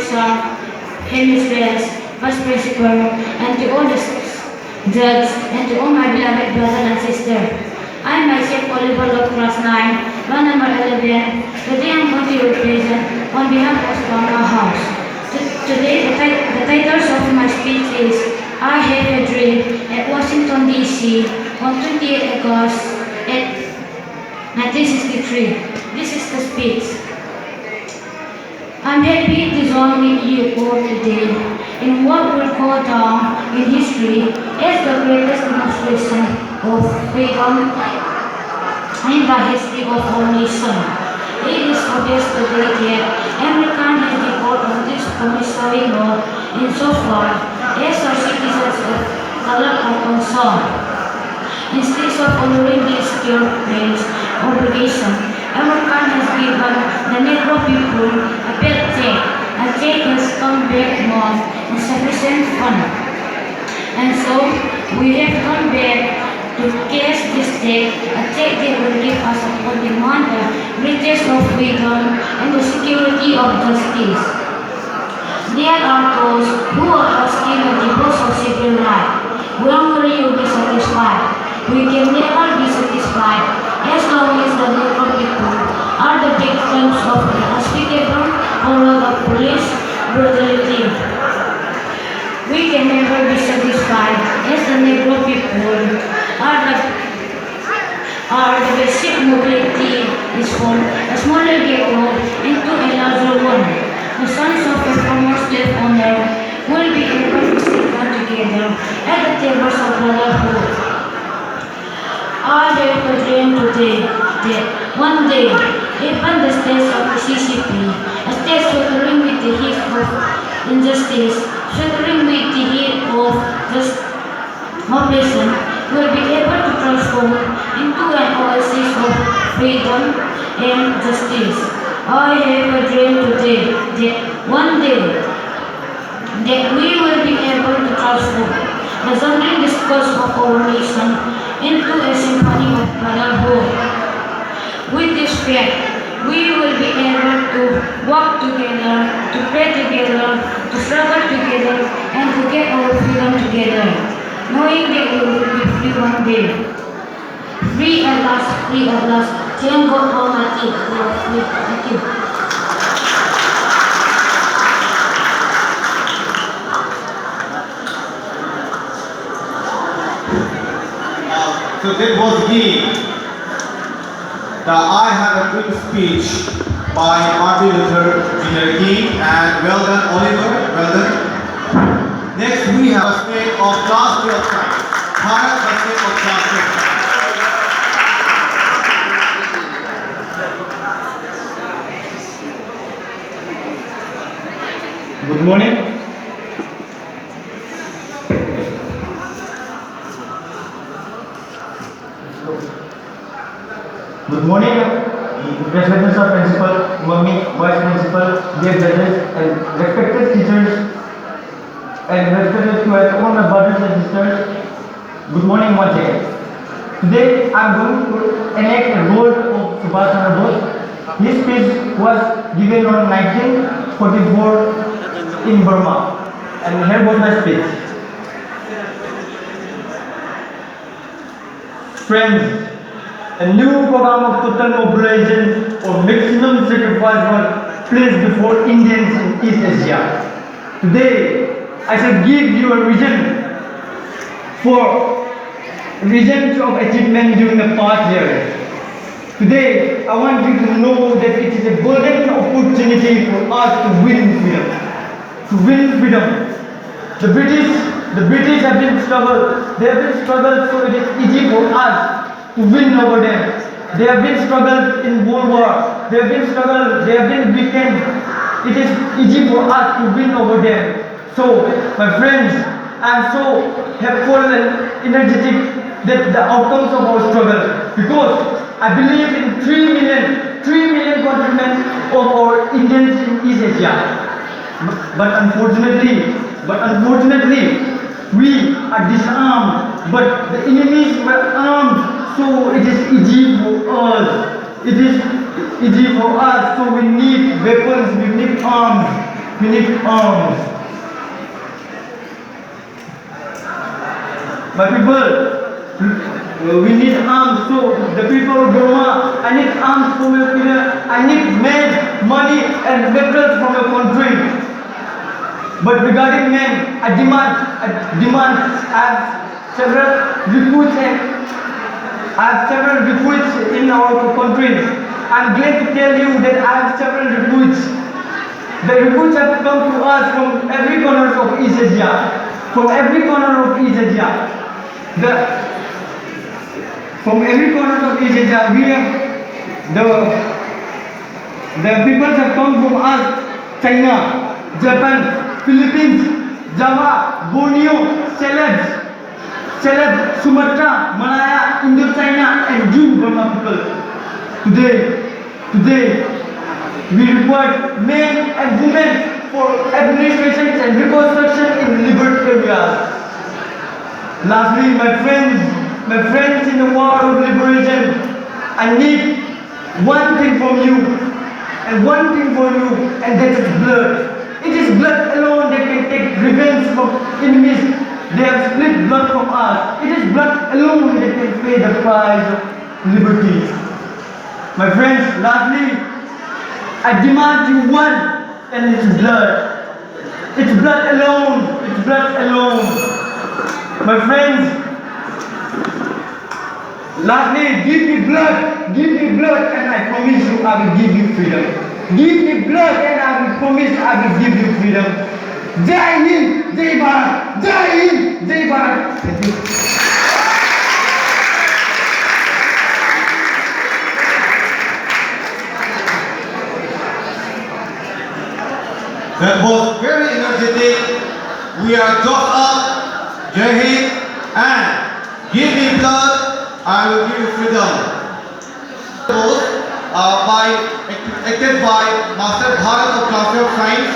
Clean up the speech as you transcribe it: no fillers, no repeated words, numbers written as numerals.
sir, hemispheres, vice principal, and to all the judges, and to all my beloved brothers and sisters. I myself, Oliver of class 9, row number 11. Today I am going to represent on behalf of Mama House. Today the titles of my speech is I Have a Dream at Washington DC on 28 August 1963. This is the speech. I'm happy to join with you all today in what will go down in history as the greatest demonstration of freedom in the history of our nation. It is obvious today that America has defaulted on this promissory law insofar as our citizens of color are concerned. Instead of honoring this guilt-based obligation, America has given the Negro people a bad check. A check has come back more in sufficient fund. And so, we have come back to cash this check, a check that will give us upon demand the riches of freedom and the security of justice. There are those who are asking the divorce of civil rights. When will you be satisfied? We can never be satisfied as long as the Negro people are the victims of the unspeakable horror of police brutality. We can never be satisfied as the Negro people are the basic mobility is from a smaller ghetto into a larger one. The sons of the former slave owner will be able to sit down together at the tables of brotherhood. I have a dream today that one day, even the states of Mississippi, a state struggling with the heat of injustice, struggling with the heat of oppression, will be able to transform into an oasis of freedom and justice. I have a dream today that one day that we will be able to transform the sounding discourse of our nation into a symphony of brotherhood. With this fact, we will be able to work together, to pray together, to struggle together, and to get our freedom together, knowing that we will be free one day. Free at last, free at last. Thank God Almighty, we are free. Thank you. So that was the I Have a Dream speech by Martin Luther Jr. King, and well done Oliver, well done. Next we have a state of class 12 science. Bharat, the state of class 12 science. Good morning. Good morning, respected sir principal, mummy, vice principal, dear judges, and respected teachers, and respected to all my brothers and sisters. Good morning once again. Today I am going to enact a role of Subhash Chandra Bose. His speech was given on 1944 in Burma, and here was my speech. Friends, a new program of total mobilization or maximum sacrifice was placed before Indians in East Asia. Today, I shall give you a vision of achievement during the past years. Today, I want you to know that it is a golden opportunity for us to win freedom. To win freedom. The British have been struggled. They have been struggled, so it is easy for us to win over them. They have been struggled in World War. They have been struggled. They have been weakened. It is easy for us to win over them. So, my friends, I am so helpful and energetic that the outcomes of our struggle, because I believe in 3 million countrymen of our Indians in East Asia. But unfortunately, we are disarmed, but the enemies were armed. So it is easy for us. It is easy for us. So we need weapons, we need arms. we need arms. My people, we need arms. So the people of Burma, I need arms from your people. I need men, money, and materials from your country. But regarding men, I have several recruits in our countries. I'm glad to tell you that I have several recruits. The recruits have come to us from every corner of East Asia. From every corner of East Asia. From every corner of East Asia, we have the people have come from us: China, Japan, Philippines, Java, Borneo, Celeb, Sumatra, Malaya, Indochina, and you, Burma people. Today, we require men and women for administration and reconstruction in liberty areas. Lastly, my friends in the war of liberation, I need one thing from you, and that is blood. It is blood alone that can take revenge from enemies. They have split blood from us. It is blood alone that can pay the price of liberty. My friends, lastly, I demand you one, and it's blood. It's blood alone. It's blood alone. My friends, lastly, give me blood, and I promise you I will give you freedom. Give me blood, and I will promise I will give you freedom. Jai Hind, Jai Bharat, Jai Hind, Jai Bharat. Thank you. That was very energetic. We are talked up, Jai Hind, and give me blood, I will give you freedom. Acted by Master Bharat of Class of Science